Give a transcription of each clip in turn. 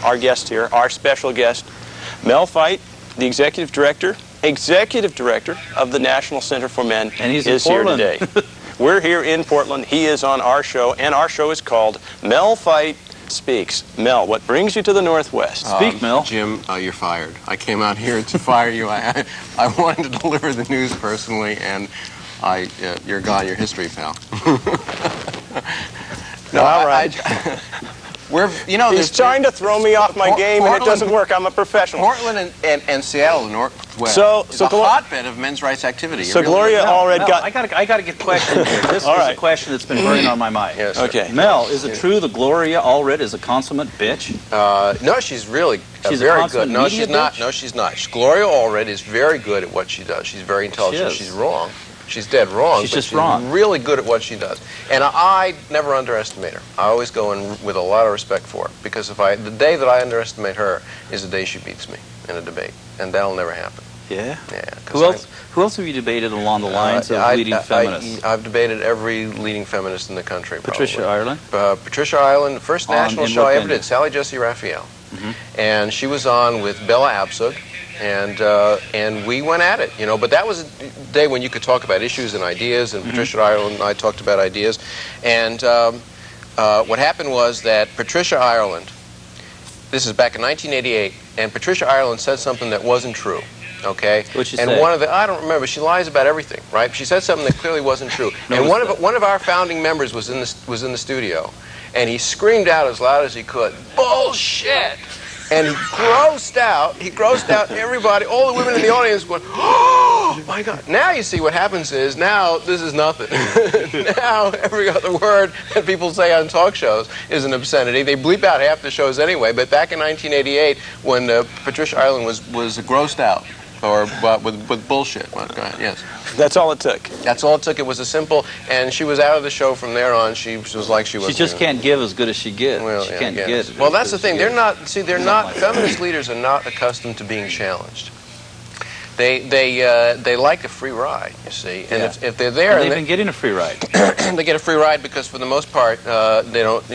our guest here, our special guest, Mel Feit, the Executive Director of the National Center for Men, and he's is here today. We're here in Portland. He is on our show, and our show is called Mel Feit Speaks. Mel, what brings you to the Northwest? Speak, Mel. Jim, you're fired. I came out here to fire you. I wanted to deliver the news personally, and you're gone. You're history, pal. No, all right. He's trying to throw me off my game, and it doesn't work. I'm a professional. Portland and Seattle, the Northwest, is a hotbed of men's rights activity. So Gloria Allred got... I got to get questions here. This is a question that's been burning on my mind. Yes, okay. Mel, is it true that Gloria Allred is a consummate bitch? No, she's really she's very a good. No, media she's not. bitch? No, she's not. Gloria Allred is very good at what she does. She's very intelligent. She's wrong. She's dead wrong. She's but just wrong. Really good at what she does. And I never underestimate her. I always go in with a lot of respect for her, because the day that I underestimate her is the day she beats me in a debate, and that'll never happen. Yeah? Yeah. Who else have you debated along the lines of leading feminists? I've debated every leading feminist in the country, probably. Patricia Ireland? Patricia Ireland, the first national show I ever did, Sally Jesse Raphael. And she was on with Bella Abzug, and we went at it, But that was a day when you could talk about issues and ideas, and Patricia Ireland and I talked about ideas. And what happened was that Patricia Ireland, this is back in 1988, and Patricia Ireland said something that wasn't true. Okay, What'd she and say? I don't remember. She lies about everything, right? She said something that clearly wasn't true. And one of our founding members was in the studio, and he screamed out as loud as he could, "Bullshit!" And he grossed out everybody, all the women in the audience went, "Oh my God!" Now you see what happens is, now this is nothing. Now every other word that people say on talk shows is an obscenity. They bleep out half the shows anyway. But back in 1988, when Patricia Ireland was grossed out, or with bullshit. Well, go ahead. Yes. That's all it took. That's all it took. It was a simple, and she was out of the show from there on. She was like she was. She just can't give as good as she gives. Well, she yeah, can't get. Well, that's the thing. They're not. See, they're not. Feminist leaders are not accustomed to being challenged. They like a free ride, you see, and if they're there, and they've been getting a free ride. They get a free ride because for the most part, they don't.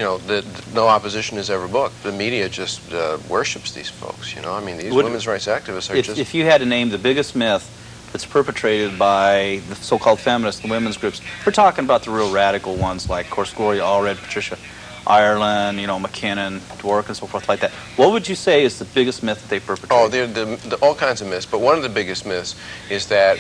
No opposition is ever booked. The media just worships these folks. I mean, these women's rights activists are just. If you had to name the biggest myth that's perpetrated by the so-called feminists, the women's groups, we're talking about the real radical ones, like, of course, Gloria Allred, Patricia Ireland, McKinnon, Dwork, and so forth like that. What would you say is the biggest myth that they perpetrate? Oh, all kinds of myths, but one of the biggest myths is that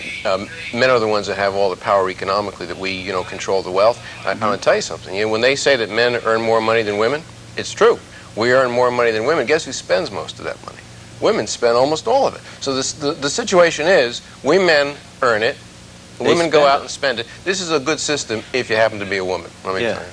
men are the ones that have all the power economically, that we, control the wealth. I'm going to tell you something. When they say that men earn more money than women, it's true. We earn more money than women. Guess who spends most of that money? Women spend almost all of it. So the situation is, we men earn it, women go out and spend it. This is a good system if you happen to be a woman. Let me tell you.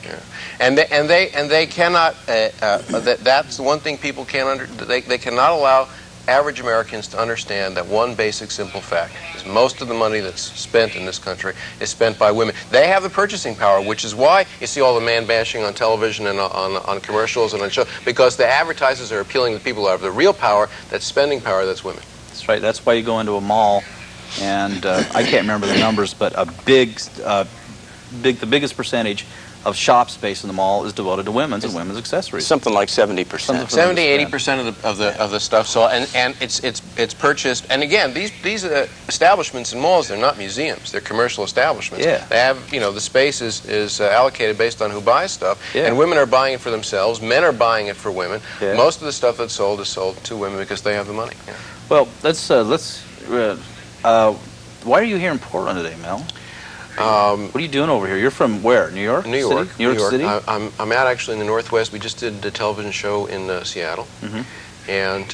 Yeah. And they cannot. That's the one thing people can't They cannot allow average Americans to understand that one basic simple fact is most of the money that's spent in this country is spent by women. They have the purchasing power, which is why you see all the man bashing on television and on commercials and on shows, because the advertisers are appealing to people who have the real power, that's spending power, that's women. That's right. That's why you go into a mall, and I can't remember the numbers, but the biggest percentage of shop space in the mall is devoted to women's and women's accessories. Something like 70%. 70–80% of the stuff. So and it's purchased. And again, these establishments in malls, they're not museums. They're commercial establishments. Yeah. They have the space is allocated based on who buys stuff. Yeah. And women are buying it for themselves. Men are buying it for women. Yeah. Most of the stuff that's sold is sold to women because they have the money. Yeah. Well, why are you here in Portland today, Mel? What are you doing over here? You're from where? New York? New York. City? New York City? I'm out actually in the Northwest. We just did a television show in Seattle. And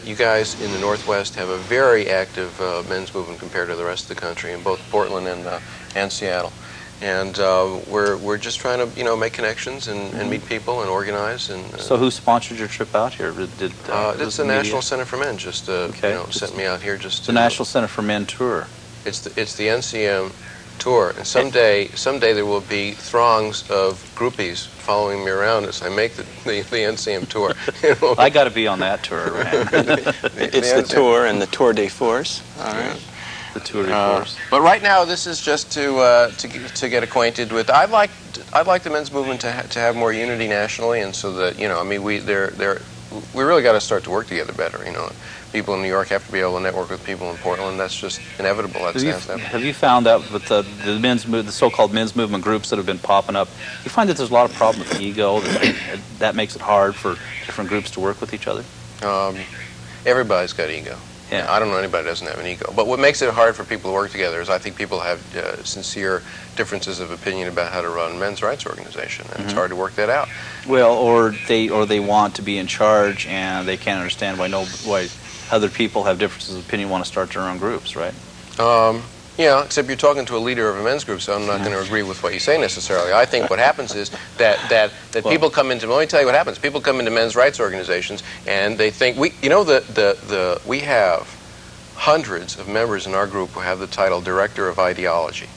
you guys in the Northwest have a very active men's movement compared to the rest of the country in both Portland and Seattle. And we're just trying to make connections and meet people and organize. And so who sponsored your trip out here? It's the National Center for Men. Just sent me out here just. The National Center for Men tour. It's the NCM tour, and someday there will be throngs of groupies following me around as I make the NCM tour. I got to be on that tour, man. It's the tour and the tour de force. All right. The tour de force. But right now, this is just to get acquainted with. I'd like the men's movement to have more unity nationally, and so that we really got to start to work together better. You know, people in New York have to be able to network with people in Portland. That's just inevitable. Have you found out with the so-called men's movement groups that have been popping up, you find that there's a lot of problem with ego, that makes it hard for different groups to work with each other? Everybody's got ego. Yeah. I don't know anybody that doesn't have an ego. But what makes it hard for people to work together is I think people have sincere differences of opinion about how to run a men's rights organization, and it's hard to work that out. Well, or they want to be in charge and they can't understand why other people have differences of opinion, want to start their own groups, right? Yeah, except you're talking to a leader of a men's group, so I'm not going to agree with what you say necessarily. I think what happens is that people come into, let me tell you what happens. People come into men's rights organizations and they think, we have hundreds of members in our group who have the title Director of Ideology.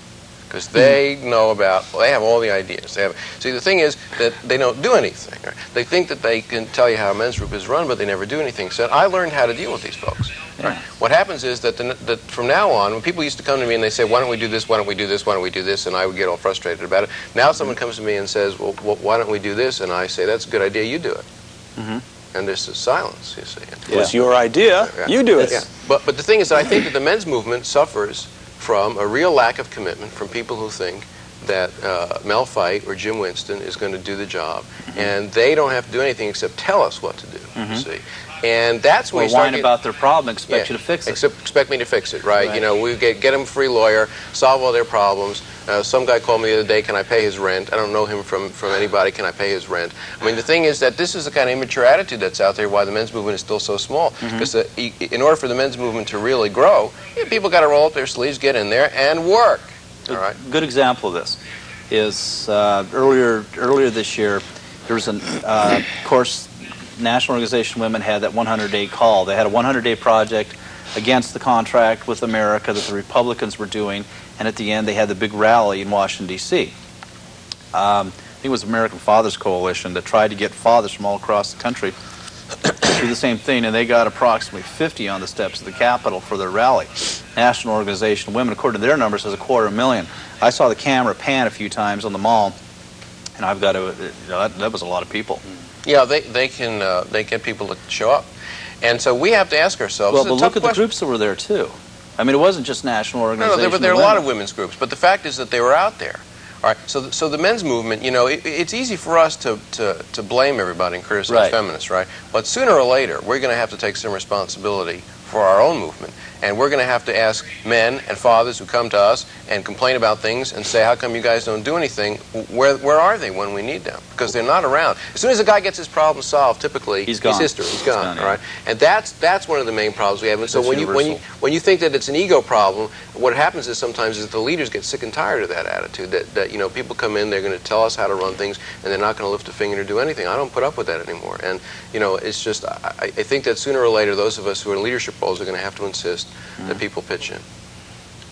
Because they know about, well, they have all the ideas. See, the thing is that they don't do anything. Right? They think that they can tell you how a men's group is run, but they never do anything. So I learned how to deal with these folks. Yeah. Right? What happens is that from now on, when people used to come to me and they say, why don't we do this, why don't we do this, why don't we do this, and I would get all frustrated about it. Now someone comes to me and says, well, why don't we do this? And I say, that's a good idea, you do it. And there's a silence, you see. It was your idea, you do it. Yeah. But the thing is that I think that the men's movement suffers from a real lack of commitment from people who think that Mel Feit or Jim Winston is going to do the job, and they don't have to do anything except tell us what to do, you see. And that's where you start whine about their problem, expect you to fix it. Expect me to fix it, right? You know, we get them a free lawyer, solve all their problems. Some guy called me the other day, can I pay his rent? I don't know him from anybody, can I pay his rent? I mean, the thing is that this is the kind of immature attitude that's out there, why the men's movement is still so small. Because in order for the men's movement to really grow, people got to roll up their sleeves, get in there, and work. All right? A good example of this is earlier this year, there was of course, National Organization of Women had that 100-day call. They had a 100-day project against the contract with America that the Republicans were doing, and at the end they had the big rally in Washington, D.C. I think it was American Fathers Coalition that tried to get fathers from all across the country to do the same thing, and they got approximately 50 on the steps of the Capitol for their rally. National Organization of Women, according to their numbers, has 250,000. I saw the camera pan a few times on the mall, and I've got to, that was a lot of people. Yeah, they can get people to show up. And so we have to ask ourselves... Well, but look at the groups that were there, too. I mean, it wasn't just National Organization. No, there are a lot of women's groups, but the fact is that they were out there. All right, so the men's movement, you know, it's easy for us to blame everybody and criticize feminists, right? But sooner or later, we're going to have to take some responsibility for our own movement. And we're going to have to ask men and fathers who come to us and complain about things and say, how come you guys don't do anything? Where are they when we need them? Because they're not around. As soon as a guy gets his problem solved, typically, he's history. He's gone, all right? And that's one of the main problems we have. And so when you think that it's an ego problem, what happens is sometimes is the leaders get sick and tired of that attitude, that you know, people come in, they're going to tell us how to run things, and they're not going to lift a finger to do anything. I don't put up with that anymore. And, you know, it's just, I think that sooner or later, those of us who are in leadership roles are going to have to insist that people pitch in.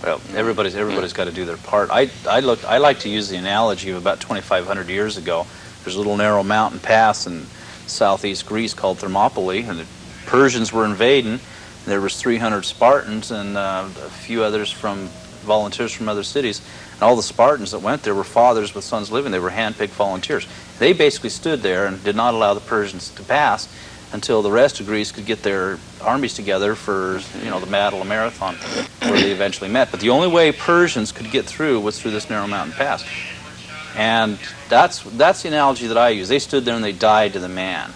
Well, everybody's got to do their part. I like to use the analogy of about 2,500 years ago. There's a little narrow mountain pass in southeast Greece called Thermopylae, and the Persians were invading. There was 300 Spartans and a few others volunteers from other cities. And all the Spartans that went there were fathers with sons living. They were hand-picked volunteers. They basically stood there and did not allow the Persians to pass until the rest of Greece could get their armies together for, you know, the Battle of Marathon, where they eventually met. But the only way Persians could get through was through this narrow mountain pass. And that's the analogy that I use. They stood there and they died to the man.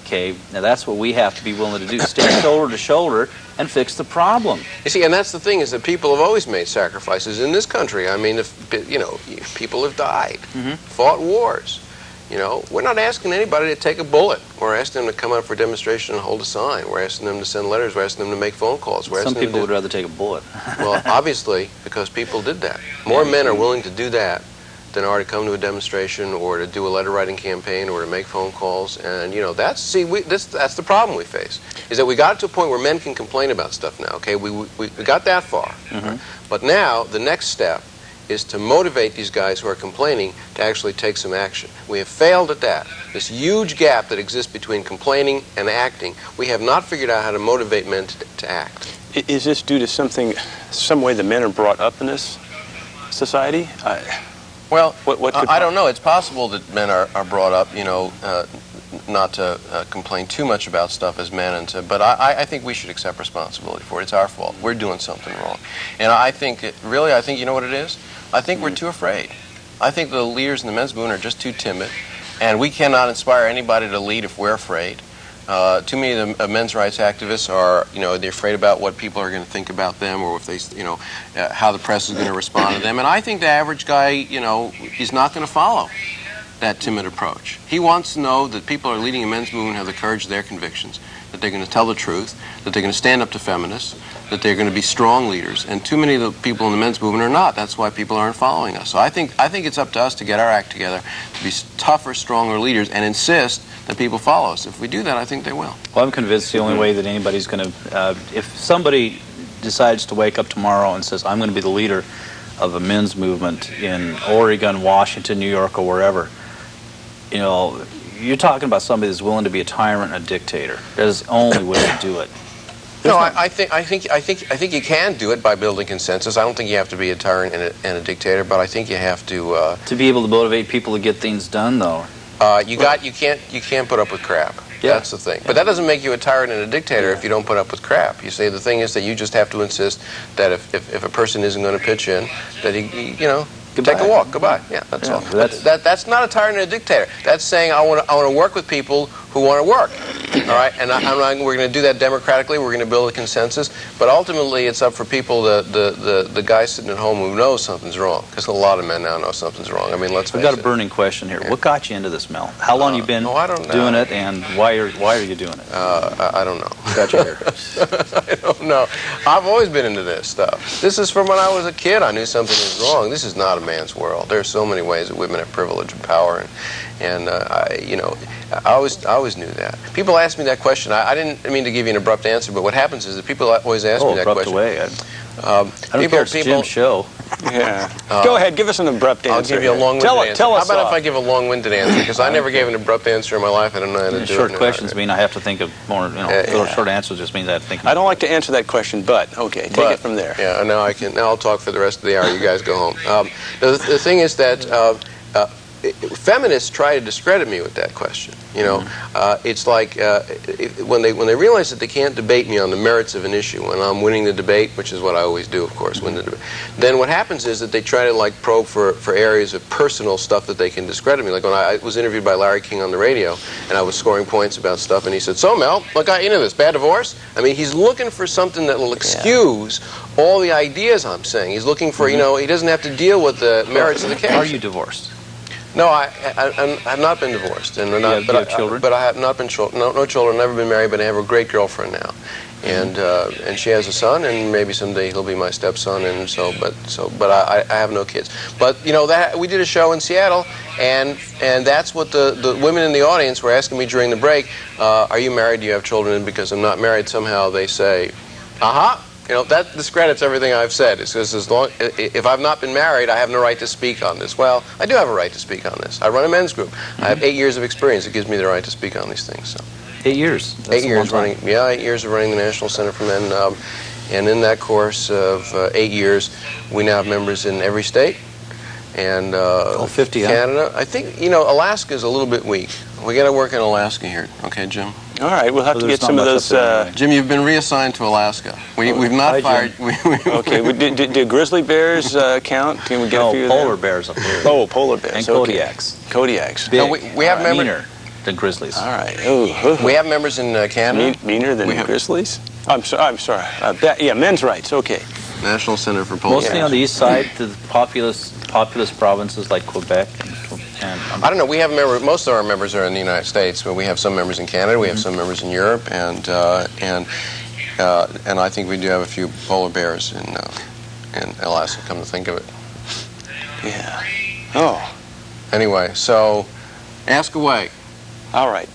Okay, now that's what we have to be willing to do. Stand shoulder to shoulder and fix the problem. You see, and that's the thing, is that people have always made sacrifices in this country. I mean, if people have died, fought wars. You know, we're not asking anybody to take a bullet. We're asking them to come out for a demonstration and hold a sign. We're asking them to send letters. We're asking them to make phone calls. Some people would rather take a bullet. Well, obviously, because people did that. More men are willing to do that than are to come to a demonstration or to do a letter-writing campaign or to make phone calls. And, you know, that's the problem we face, is that we got to a point where men can complain about stuff now, okay? We got that far. Right? But now, the next step is to motivate these guys who are complaining to actually take some action. We have failed at that. This huge gap that exists between complaining and acting, we have not figured out how to motivate men to act. Is this due to some way the men are brought up in this society? Well, I don't know. It's possible that men are brought up, you know, complain too much about stuff as men, but I think we should accept responsibility for it. It's our fault. We're doing something wrong, and I think you know what it is. I think we're too afraid. I think the leaders in the men's movement are just too timid, and we cannot inspire anybody to lead if we're afraid. Too many of the men's rights activists are, they're afraid about what people are going to think about them, or if they, how the press is going to respond to them. And I think the average guy, is not going to follow that timid approach. He wants to know that people are leading a men's movement have the courage of their convictions, that they're going to tell the truth, that they're going to stand up to feminists, that they're going to be strong leaders. And too many of the people in the men's movement are not. That's why people aren't following us. So I think it's up to us to get our act together, to be tougher, stronger leaders, and insist that people follow us. If we do that, I think they will. Well, I'm convinced the only way that anybody's going to, if somebody decides to wake up tomorrow and says, I'm going to be the leader of a men's movement in Oregon, Washington, New York, or wherever, you're talking about somebody that's willing to be a tyrant and a dictator. That is the only way to do it. No, I think you can do it by building consensus. I don't think you have to be a tyrant and a dictator, but I think you have to be able to motivate people to get things done, though. You can't put up with crap. Yeah. That's the thing. But that doesn't make you a tyrant and a dictator if you don't put up with crap. You say the thing is that you just have to insist that if a person isn't going to pitch in, that he Goodbye. take a walk. Goodbye. Yeah, that's all. That's not a tyrant and a dictator. That's saying I want to work with people who want to work. All right, and we're going to do that democratically. We're going to build a consensus. But ultimately, it's up for people, the guy sitting at home who knows something's wrong, because a lot of men now know something's wrong. I mean, let's face it. I've got a burning question here. Yeah. What got you into this, Mel? How long you been doing it, and why are you doing it? I don't know. What got you here? I don't know. I've always been into this stuff. This is from when I was a kid. I knew something was wrong. This is not a man's world. There are so many ways that women have privilege and power, and I always knew that. People ask me that question. I didn't mean to give you an abrupt answer, but what happens is that people always ask me that question. Away. I don't care. It's Jim's show. Yeah. Go ahead. Give us an abrupt answer. I'll give you a long-winded answer. Tell us. How about if I give a long-winded answer? Because I never gave an abrupt answer in my life. I don't know how to do it. Short questions mean I have to think of more. Short answers just means I have to think. I don't like to answer that question, but okay, take it from there. Yeah. Now I can. Now I'll talk for the rest of the hour. You guys go home. The thing is that. Feminists try to discredit me with that question. It's like when they realize that they can't debate me on the merits of an issue, when I'm winning the debate, which is what I always do, of course, win the debate. Then what happens is that they try to probe for areas of personal stuff that they can discredit me. Like when I was interviewed by Larry King on the radio, and I was scoring points about stuff, and he said, "So Mel, what got you into this? Bad divorce?" I mean, he's looking for something that will excuse all the ideas I'm saying. He's looking for, he doesn't have to deal with the merits of the case. Are you divorced? No, I have not been divorced, and you have children? But I have not been no children. Never been married, but I have a great girlfriend now, and she has a son, and maybe someday he'll be my stepson, but I have no kids. But that we did a show in Seattle, and that's what the women in the audience were asking me during the break. Are you married? Do you have children? And because I'm not married, somehow they say, "Aha." That discredits everything I've said. It's because if I've not been married, I have no right to speak on this. Well, I do have a right to speak on this. I run a men's group. I have 8 years of experience. It gives me the right to speak on these things. So. 8 years? That's 8 years running. Yeah, 8 years of running the National Center for Men. And in that course of 8 years, we now have members in every state. And 50, Canada. I think, Alaska is a little bit weak. We got to work in Alaska here. Okay, Jim? All right, we'll have to get some of those. Jim, you've been reassigned to Alaska. We've not fired. Okay, do grizzly bears count? Can we get a few of them? Polar bears up there. Oh, polar bears. And Kodiaks. Kodiaks. No, we have members. Meaner than grizzlies. All right. Ooh. We have members in Canada. Meaner than grizzlies? I'm sorry. Yeah, men's rights. Okay. National Center for Polar. Mostly on the east side, the populous provinces like Quebec and I don't know. We have members. Most of our members are in the United States, but we have some members in Canada. We have some members in Europe, and I think we do have a few polar bears in Alaska. Come to think of it. Yeah. Oh. Anyway, so ask away. All right.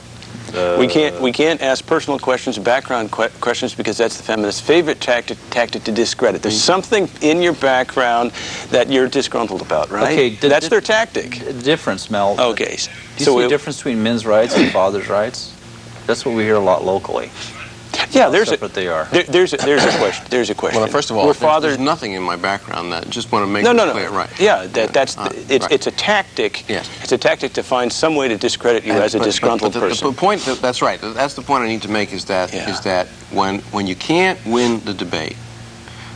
We can't ask personal questions, background questions, because that's the feminist's favorite tactic to discredit. There's something in your background that you're disgruntled about, right? Okay, that's their tactic. The difference, Mel. Okay. Do you see a difference between men's rights and fathers' rights? That's what we hear a lot locally. Yeah, how separate they are. There's a question. There's a question. Well, first of all, Father, there's nothing in my background that just want to make no, it no, clear. Right. Yeah, that's right. it's a tactic. Yes. It's a tactic to find some way to discredit you as a disgruntled person. The point that's right. That's the point I need to make is that when you can't win the debate,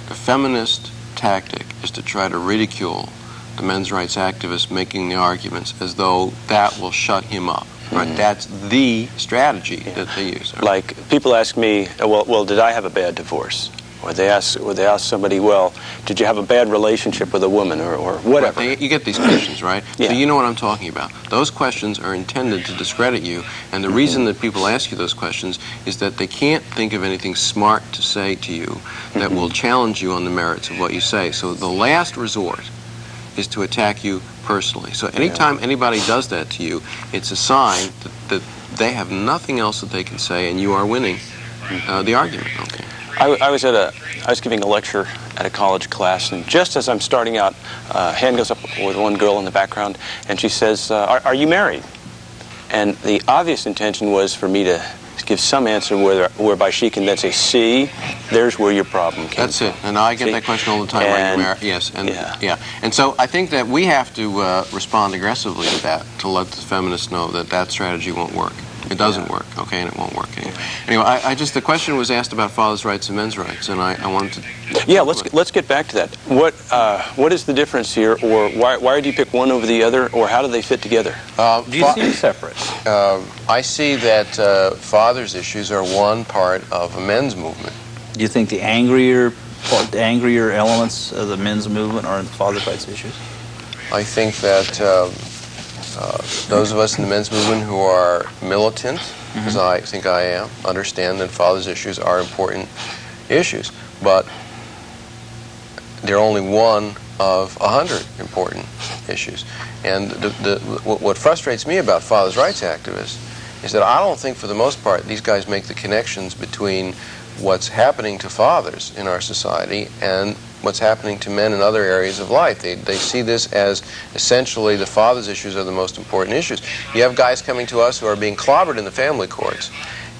the feminist tactic is to try to ridicule the men's rights activists making the arguments as though that will shut him up. Right, that's the strategy that they use. Like people ask me, well, did I have a bad divorce? Or they ask somebody, well, did you have a bad relationship with a woman, or whatever? Right, you get these questions, right? Yeah. So you know what I'm talking about. Those questions are intended to discredit you, and the reason that people ask you those questions is that they can't think of anything smart to say to you that will challenge you on the merits of what you say. So the last resort is to attack you personally. So anytime anybody does that to you, it's a sign that they have nothing else that they can say, and you are winning the argument. Okay. I was giving a lecture at a college class, and just as I'm starting out, hand goes up with one girl in the background, and she says, "Are you married?" And the obvious intention was for me to give some answer whereby she can then say, "See, there's where your problem came That's it. And I get that question all the time. And, yes, and and so I think that we have to respond aggressively to that, to let the feminists know that that strategy won't work. It doesn't work, okay, and it won't work anyway. Anyway, I just, the question was asked about fathers' rights and men's rights, and I wanted to... Yeah, let's get back to that. What is the difference here, or why do you pick one over the other, or how do they fit together? Do you see them separate? I see that fathers' issues are one part of a men's movement. Do you think the angrier elements of the men's movement are in fathers' rights issues? I think that those of us in the men's movement who are militant, as I think I am, understand that fathers' issues are important issues, but they're only one of 100 important issues. And what frustrates me about fathers' rights activists is that I don't think, for the most part, these guys make the connections between what's happening to fathers in our society and what's happening to men in other areas of life. They see this as essentially the father's issues are the most important issues. You have guys coming to us who are being clobbered in the family courts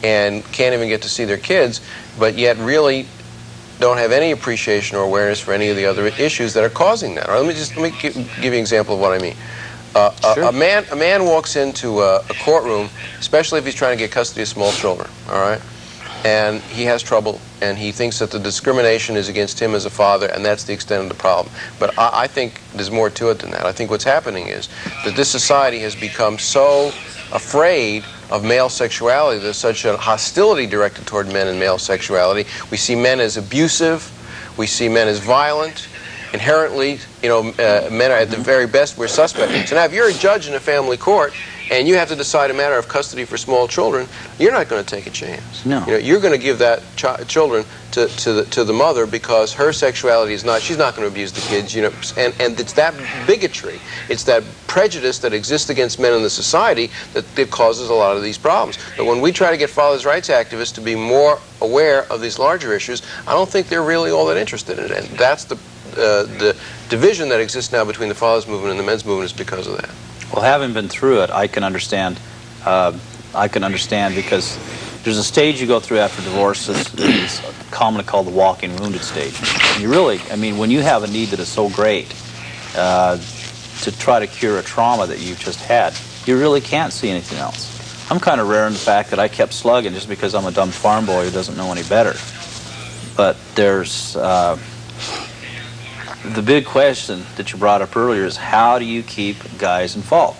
and can't even get to see their kids, but yet really don't have any appreciation or awareness for any of the other issues that are causing that. Or let me give you an example of what I mean. Sure. A man walks into a courtroom, especially if he's trying to get custody of small children, all right? And he has trouble, and he thinks that the discrimination is against him as a father, and that's the extent of the problem. But I think there's more to it than that. I think what's happening is that this society has become so afraid of male sexuality. There's such a hostility directed toward men and male sexuality. We see men as abusive. We see men as violent. Inherently, men are at the very best, we're suspect. So now if you're a judge in a family court and you have to decide a matter of custody for small children, you're not going to take a chance. No. You're going to give that children to the mother because her sexuality is not, she's not going to abuse the kids, and it's that bigotry, it's that prejudice that exists against men in the society that causes a lot of these problems. But when we try to get fathers' rights activists to be more aware of these larger issues, I don't think they're really all that interested in it. And that's the division that exists now between the fathers' movement and the men's movement is because of that. Well, having been through it, I can understand. Because there's a stage you go through after divorce. It's commonly called the walking wounded stage. And you really, when you have a need that is so great to try to cure a trauma that you've just had, you really can't see anything else. I'm kind of rare in the fact that I kept slugging just because I'm a dumb farm boy who doesn't know any better. But there's the big question that you brought up earlier is how do you keep guys involved?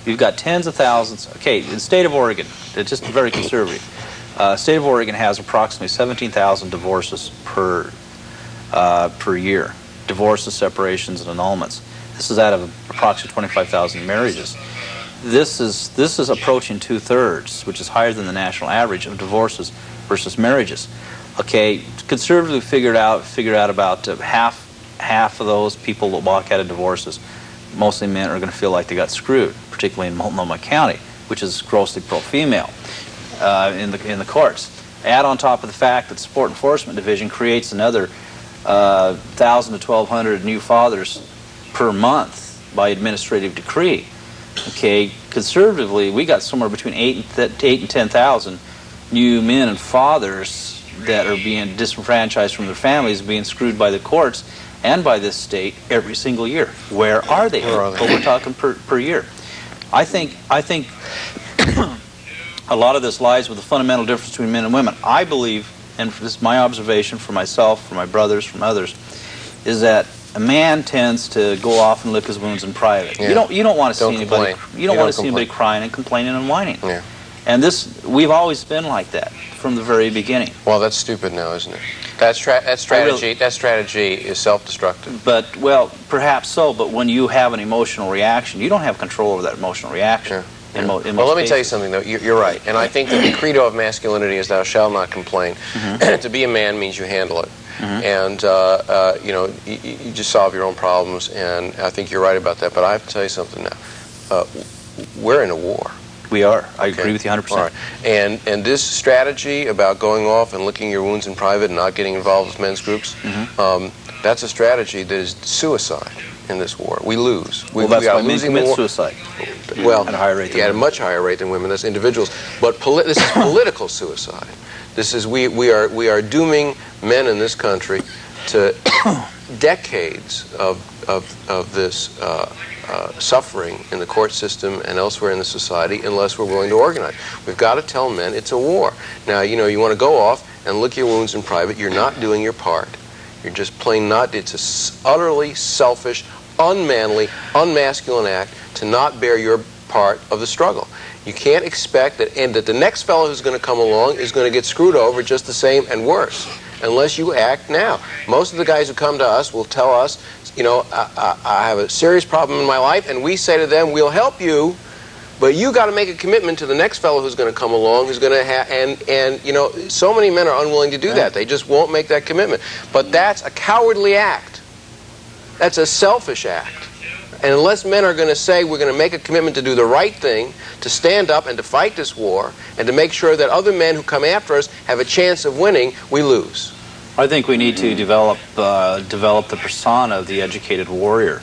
You've got tens of thousands. Okay, in the state of Oregon, it's just very conservative. State of Oregon has approximately 17,000 divorces per year. Divorces, separations, and annulments. This is out of approximately 25,000 marriages. This is approaching 2/3, which is higher than the national average of divorces versus marriages. Okay, conservatively figured out about half of those people that walk out of divorces, mostly men, are going to feel like they got screwed, particularly in Multnomah County, which is grossly pro-female in the courts. Add on top of the fact that the Sport Enforcement Division creates another 1,000 to 1,200 new fathers per month by administrative decree. Okay, conservatively, we got somewhere between 8 and 10,000 new men and fathers that are being disenfranchised from their families, being screwed by the courts and by this state every single year. Where are they? Well, we're talking per year. I think a lot of this lies with the fundamental difference between men and women. I believe, and this is my observation for myself, for my brothers, from others, is that a man tends to go off and lick his wounds in private. Yeah. You don't want to see anybody. You don't want to see anybody crying and complaining and whining. Yeah. And we've always been like that from the very beginning. Well, that's stupid now, isn't it? That strategy is self-destructive. But, well, perhaps so, but when you have an emotional reaction, you don't have control over that emotional reaction. Yeah. Well, let me tell you something, though. You're right. And I think that the credo of masculinity is thou shalt not complain. To be a man means you handle it. And, you know, you just solve your own problems, and I think you're right about that. But I have to tell you something now. We're in a war. We are. I agree with you 100%. All right. And this strategy about going off and licking your wounds in private and not getting involved with men's groups, that's a strategy that is suicide in this war. We lose. Well, that's why men commit suicide. Well, at a higher rate than at a much higher rate than women. That's individuals. But this is political suicide. This is we are dooming men in this country to decades of this suffering in the court system and elsewhere in the society unless we're willing to organize. We've got to tell men it's a war. Now, you know, you want to go off and lick your wounds in private. You're not doing your part. You're just plain not. It's an utterly selfish, unmanly, unmasculine act to not bear your part of the struggle. You can't expect that the next fellow who's going to come along is going to get screwed over just the same and worse unless you act now. Most of the guys who come to us will tell us, you know, I have a serious problem in my life, and we say to them, we'll help you, but you got to make a commitment to the next fellow who's going to come along, who's going to have, and you know, so many men are unwilling to do that. They just won't make that commitment. But that's a cowardly act. That's a selfish act. And unless men are going to say we're going to make a commitment to do the right thing, to stand up and to fight this war, and to make sure that other men who come after us have a chance of winning, we lose. I think we need to develop the persona of the educated warrior.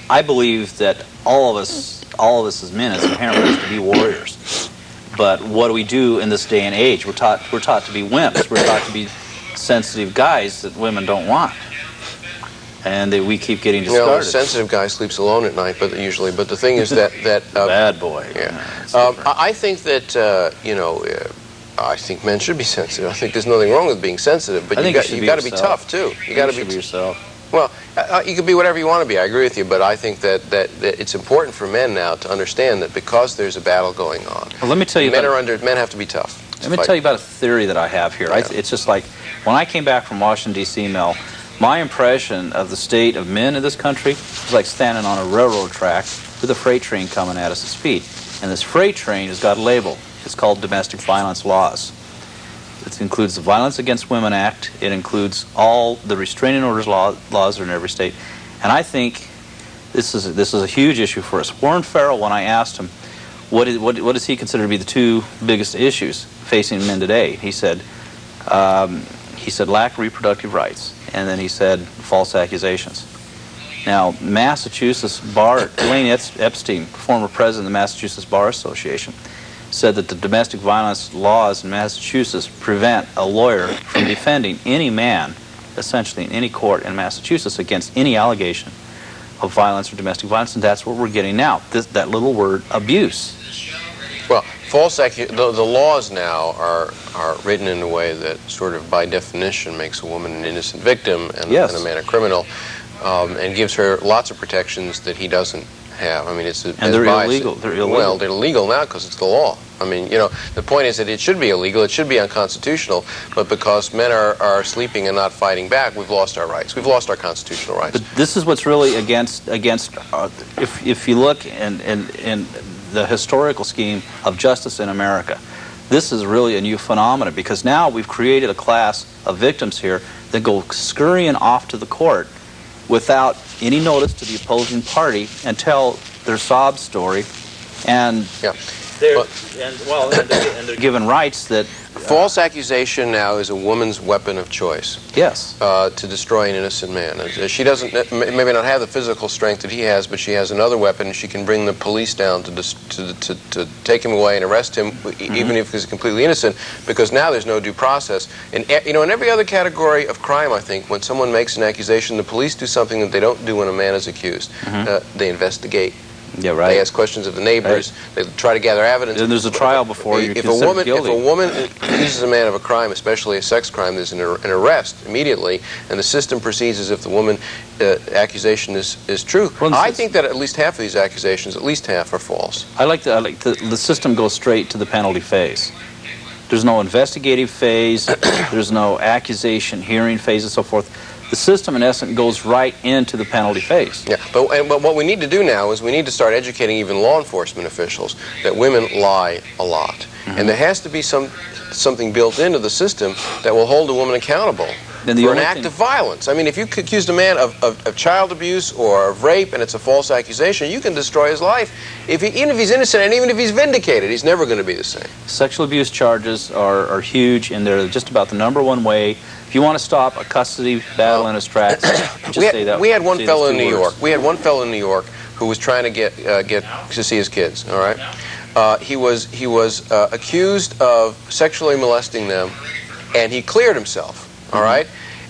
I believe that all of us as men, as inherently, to be warriors. But what do we do in this day and age? We're taught to be wimps. We're taught to be sensitive guys that women don't want. And we keep getting discarded. You know, a sensitive guy sleeps alone at night, but the thing is that bad boy. Yeah. I think that you know, I think men should be sensitive. I think there's nothing wrong with being sensitive, but you got to be tough too. You got to be yourself. Well, you can be whatever you want to be. I agree with you, but I think that it's important for men now to understand that because there's a battle going on. Well, let me tell you. Men have to be tough. Let me tell you about a theory that I have here. Yeah. It's just like when I came back from Washington D.C., Mel. My impression of the state of men in this country is like standing on a railroad track with a freight train coming at us at speed. And this freight train has got a label. It's called domestic violence laws. It includes the Violence Against Women Act. It includes all the restraining orders laws are in every state. And I think this is a huge issue for us. Warren Farrell, when I asked him, what does he consider to be the two biggest issues facing men today? He said lack of reproductive rights. And then he said false accusations. Now, Massachusetts Elaine Epstein, former president of the Massachusetts Bar Association, said that the domestic violence laws in Massachusetts prevent a lawyer from defending any man, essentially in any court in Massachusetts, against any allegation of violence or domestic violence, and that's what we're getting now, that little word, abuse. Well, the laws now are written in a way that sort of by definition makes a woman an innocent victim and a man a criminal, and gives her lots of protections that he doesn't have. I mean, they're illegal. They're illegal. Well, they're illegal now because it's the law. I mean, you know, the point is that it should be illegal, it should be unconstitutional, but because men are sleeping and not fighting back, we've lost our rights. We've lost our constitutional rights. But this is what's really against if you look in the historical scheme of justice in America, this is really a new phenomenon because now we've created a class of victims here that go scurrying off to the court without any notice to the opposing party and tell their sob story. And they're given rights that... False accusation now is a woman's weapon of choice. Yes. To destroy an innocent man. She doesn't maybe not have the physical strength that he has, but she has another weapon, and she can bring the police down to take him away and arrest him, even if he's completely innocent, because now there's no due process. And you know, in every other category of crime, I think, when someone makes an accusation, the police do something that they don't do when a man is accused. They investigate. Yeah, right. They ask questions of the neighbors. They try to gather evidence. And there's a trial before you're considered guilty. If a woman accuses a man of a crime, especially a sex crime, there's an arrest immediately, and the system proceeds as if the woman accusation is true. Well, I think that at least half of these accusations, at least half, are false. The system goes straight to the penalty phase. There's no investigative phase. There's no accusation, hearing phase, and so forth. The system, in essence, goes right into the penalty phase. Yeah, but what we need to do now is we need to start educating even law enforcement officials that women lie a lot. And there has to be something built into the system that will hold a woman accountable for an act of violence. I mean, if you accused a man of child abuse or of rape and it's a false accusation, you can destroy his life. Even if he's innocent and even if he's vindicated, he's never going to be the same. Sexual abuse charges are huge, and they're just about the #1 way. If you want to stop a custody battle in its tracks, just say that. We had one fellow in New York. We had one fellow in New York who was trying to get to see his kids. All right, he was accused of sexually molesting them, and he cleared himself. All right,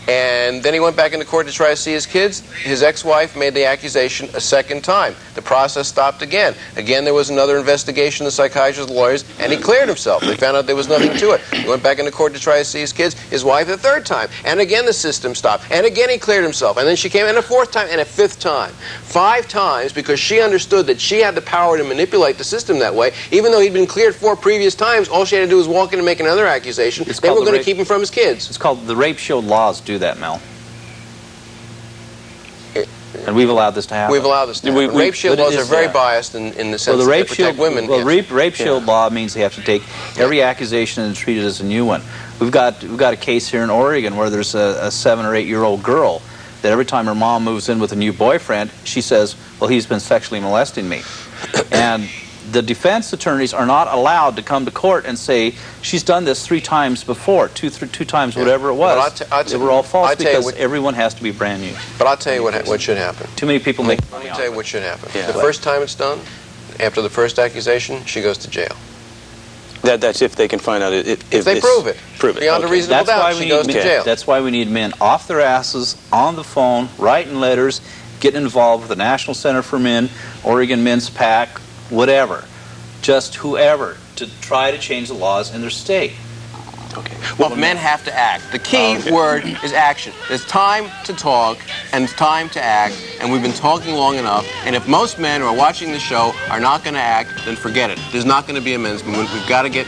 and then he went back into court to try to see his kids. His ex-wife made the accusation a second time. The process stopped again. Again, there was another investigation, the psychiatrists, the lawyers, and he cleared himself. They found out there was nothing to it. He went back into court to try to see his kids, his wife the third time. And again, the system stopped. And again, he cleared himself. And then she came in a fourth time and a fifth time. 5 times, because she understood that she had the power to manipulate the system that way. Even though he'd been cleared 4 previous times, all she had to do was walk in and make another accusation. They were going to keep him from his kids. It's called the rape shield laws do that, Mel. And we've allowed this to happen. We've allowed this to happen. Rape shield laws are very biased in the sense that they protect women. Well, rape shield law means they have to take every accusation and treat it as a new one. We've got a case here in Oregon where there's a 7 or 8-year-old girl that every time her mom moves in with a new boyfriend, she says, well, he's been sexually molesting me. And the defense attorneys are not allowed to come to court and say, she's done this 3 times before, two times, whatever it was. They were all false because everyone has to be brand new. But I'll tell you what should happen. Too many people make money. I'll tell you what should happen. Yeah. The first time it's done, after the first accusation, she goes to jail. That's if they can find out if they prove it. Prove it. Beyond a reasonable doubt, she goes to jail. That's why we need men off their asses, on the phone, writing letters, getting involved with the National Center for Men, Oregon Men's PAC, whatever. Just whoever, to try to change the laws in their state. Okay. Well, men have to act. The key word is action. There's time to talk and it's time to act, and we've been talking long enough, and if most men who are watching the show are not going to act, then forget it. There's not going to be a men's movement. We've got to get